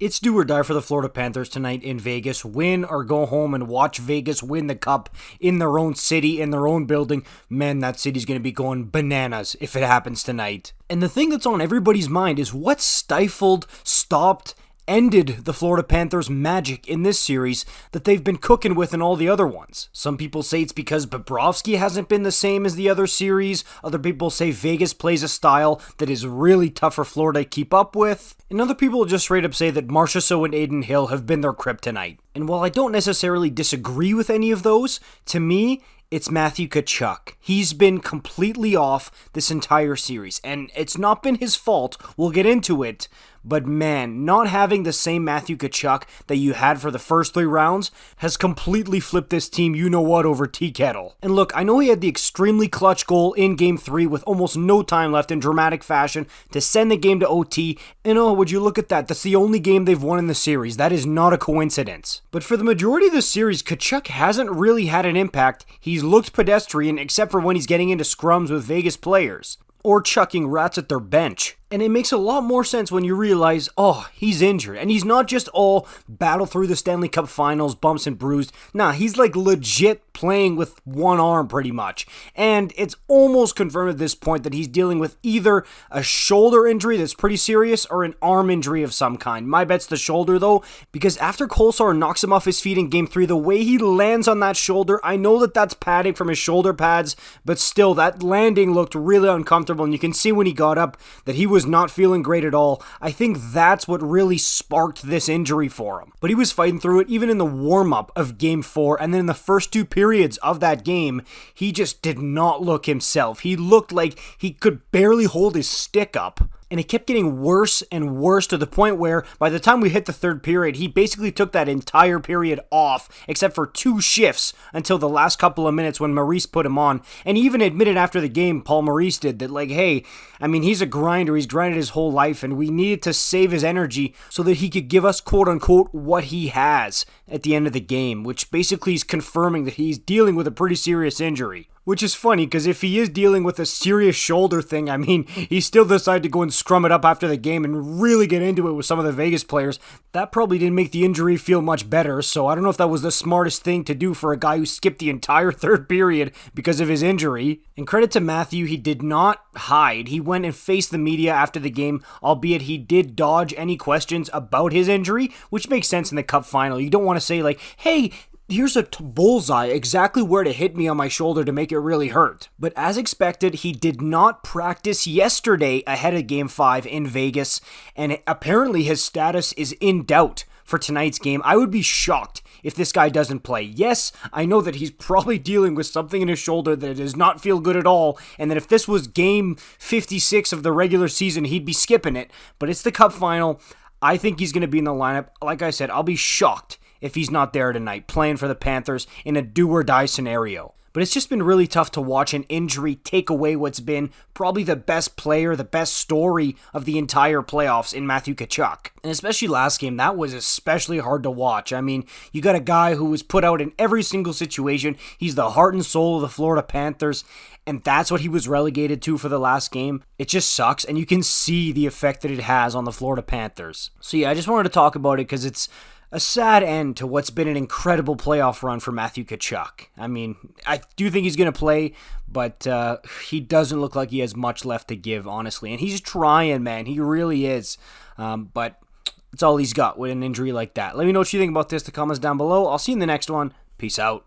It's do or die for the Florida Panthers tonight in Vegas. Win or go home and watch Vegas win the cup in their own city, in their own building. Man, that city's going to be going bananas if it happens tonight. And the thing that's on everybody's mind is what stifled, stopped, ended the Florida Panthers' magic in this series that they've been cooking with in all the other ones. Some people say it's because Bobrovsky hasn't been the same as the other series. Other people say Vegas plays a style that is really tough for Florida to keep up with. And other people just straight up say that Marchessault and Adin Hill have been their kryptonite. And while I don't necessarily disagree with any of those, to me, it's Matthew Tkachuk. He's been completely off this entire series, and it's not been his fault. We'll get into it. But man, not having the same Matthew Tkachuk that you had for the first 3 rounds has completely flipped this team you-know-what over tea kettle. And look, I know he had the extremely clutch goal in Game 3 with almost no time left in dramatic fashion to send the game to OT. And oh, would you look at that? That's the only game they've won in the series. That is not a coincidence. But for the majority of the series, Tkachuk hasn't really had an impact. He's looked pedestrian except for when he's getting into scrums with Vegas players or chucking rats at their bench. And it makes a lot more sense when you realize, oh, he's injured. And he's not just all battle through the Stanley Cup finals, bumps and bruised. Nah, he's like legit playing with one arm pretty much. And it's almost confirmed at this point that he's dealing with either a shoulder injury that's pretty serious or an arm injury of some kind. My bet's the shoulder though, because after Kolesar knocks him off his feet in Game 3, the way he lands on that shoulder, I know that that's padding from his shoulder pads, but still, that landing looked really uncomfortable. And you can see when he got up that he was not feeling great at all. I think that's what really sparked this injury for him. But he was fighting through it even in the warm-up of Game 4, and then in the first 2 periods of that game, he just did not look himself. He looked like he could barely hold his stick up. And it kept getting worse and worse to the point where by the time we hit the 3rd period, he basically took that entire period off, except for 2 shifts until the last couple of minutes when Maurice put him on. And he even admitted after the game, Paul Maurice did, that like, hey, I mean, he's a grinder, he's grinded his whole life, and we needed to save his energy so that he could give us, quote unquote, what he has at the end of the game, which basically is confirming that he's dealing with a pretty serious injury. Which is funny, because if he is dealing with a serious shoulder thing, I mean, he still decided to go and scrum it up after the game and really get into it with some of the Vegas players. That probably didn't make the injury feel much better, so I don't know if that was the smartest thing to do for a guy who skipped the entire 3rd period because of his injury. And credit to Matthew, he did not hide. He went and faced the media after the game, albeit he did dodge any questions about his injury, which makes sense in the Cup final. You don't want to say like, hey, here's a bullseye exactly where to hit me on my shoulder to make it really hurt. But as expected, he did not practice yesterday ahead of Game 5 in Vegas, and apparently his status is in doubt for tonight's game. I would be shocked if this guy doesn't play. Yes, I know that he's probably dealing with something in his shoulder that does not feel good at all, and that if this was Game 56 of the regular season, he'd be skipping it. But it's the Cup final. I think he's going to be in the lineup. Like I said, I'll be shocked if he's not there tonight, playing for the Panthers in a do-or-die scenario. But it's just been really tough to watch an injury take away what's been probably the best player, the best story of the entire playoffs in Matthew Tkachuk. And especially last game, that was especially hard to watch. I mean, you got a guy who was put out in every single situation. He's the heart and soul of the Florida Panthers, and that's what he was relegated to for the last game. It just sucks, and you can see the effect that it has on the Florida Panthers. So yeah, I just wanted to talk about it because it's a sad end to what's been an incredible playoff run for Matthew Tkachuk. I mean, I do think he's going to play, but he doesn't look like he has much left to give, honestly. And he's trying, man. He really is. But that's all he's got with an injury like that. Let me know what you think about this in the comments down below. I'll see you in the next one. Peace out.